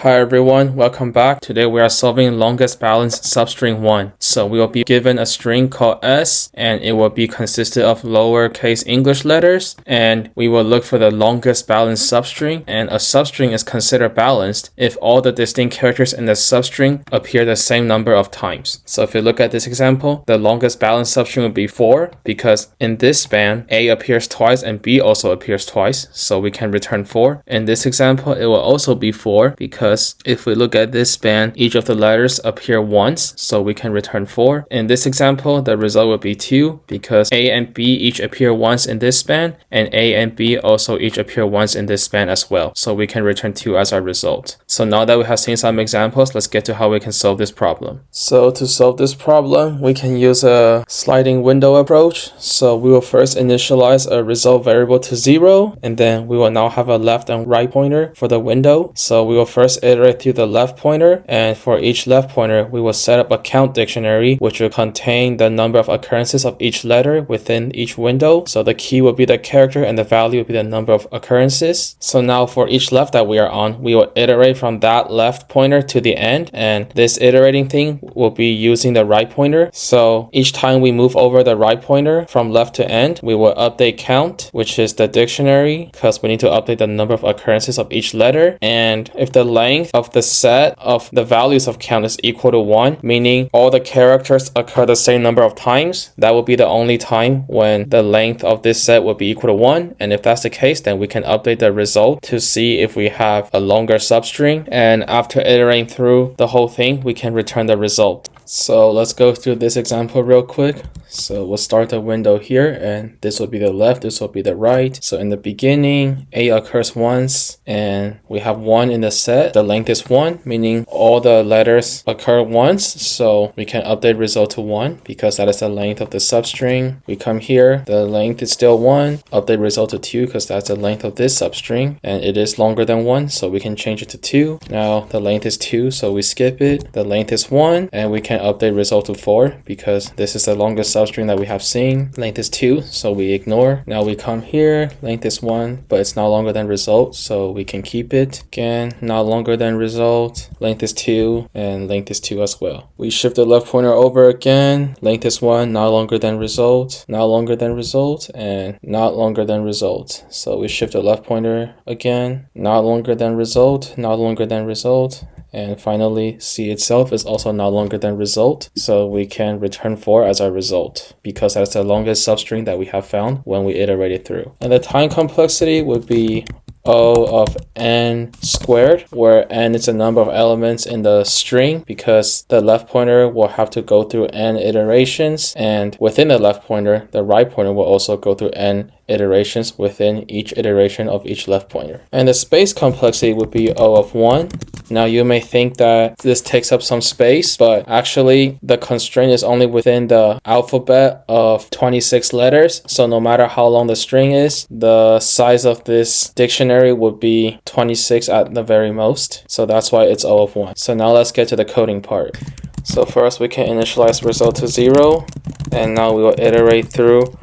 Hi everyone, welcome back. Today we are solving longest balance substring 1. So we will be given a string called S and it will be consisted of lowercase English letters, and we will look for the longest balance substring, and a substring is considered balanced if all the distinct characters in the substring appear the same number of times. So if you look at this example, the longest balance substring would be 4 because in this span A appears twice and B also appears twice, so we can return 4. In this example it will also be 4 because if we look at this span, each of the letters appear once, so we can return 4. In this example, the result will be 2 because A and B each appear once in this span, and A and B also each appear once in this span as well, so we can return 2 as our result. So now that we have seen some examples, let's get to how we can solve this problem. So to solve this problem, we can use a sliding window approach. So we will first initialize a result variable to 0, and then we will now have a left and right pointer for the window. So we will first iterate through the left pointer, and for each left pointer we will set up a count dictionary which will contain the number of occurrences of each letter within each window. So the key will be the character and the value will be the number of occurrences. So now for each left that we are on, we will iterate from that left pointer to the end, and this iterating thing will be using the right pointer. So each time we move over the right pointer from left to end, we will update count, which is the dictionary, because we need to update the number of occurrences of each letter. And if the length of the set of the values of count is equal to 1, meaning all the characters occur the same number of times, that will be the only time when the length of this set will be equal to 1. And if that's the case, then we can update the result to see if we have a longer substring, and after iterating through the whole thing, we can return the result. So let's go through this example real quick. So we'll start the window here, and this will be the left, this will be the right. So in the beginning, A occurs once, and we have 1 in the set. The length is 1, meaning all the letters occur once. So we can update result to 1 because that is the length of the substring. We come here, the length is still 1. Update result to 2 because that's the length of this substring, and it is longer than 1, so we can change it to 2. Now the length is 2, so we skip it. The length is 1, and we can update result to 4 because this is the longest substring that we have seen. Length is 2, so we ignore. Now we come here, length is 1, but it's not longer than result, so we can keep it. Again, not longer than result. Length is 2, and length is 2 as well. We shift the left pointer over again. Length is 1, not longer than result, not longer than result, and not longer than result. So we shift the left pointer again. Not longer than result, not longer than result. And finally, C itself is also not longer than result, so we can return 4 as our result because that's the longest substring that we have found when we iterated through. And the time complexity would be O of n squared, where n is the number of elements in the string because the left pointer will have to go through n iterations, and within the left pointer, the right pointer will also go through n iterations within each iteration of each left pointer. And the space complexity would be O of 1. Now you may think that this takes up some space, but actually the constraint is only within the alphabet of 26 letters. So no matter how long the string is, the size of this dictionary would be 26 at the very most. So that's why it's O of 1. So now let's get to the coding part. So first we can initialize result to 0, and now we will iterate through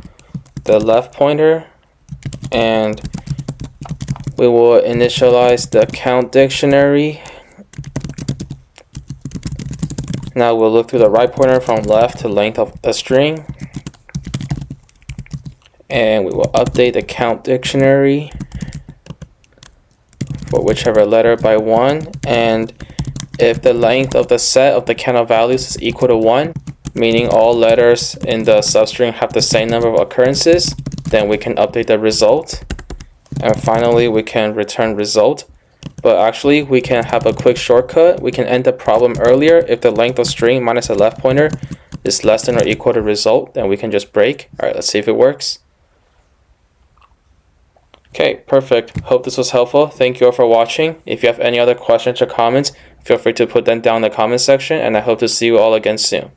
the left pointer, and we will initialize the count dictionary. Now we'll look through the right pointer from left to length of the string, and we will update the count dictionary for whichever letter by 1. And if the length of the set of the count of values is equal to 1, meaning all letters in the substring have the same number of occurrences, then we can update the result. And finally, we can return result. But actually, we can have a quick shortcut. We can end the problem earlier. If the length of string minus the left pointer is less than or equal to result, then we can just break. All right, let's see if it works. Okay, perfect. Hope this was helpful. Thank you all for watching. If you have any other questions or comments, feel free to put them down in the comment section, and I hope to see you all again soon.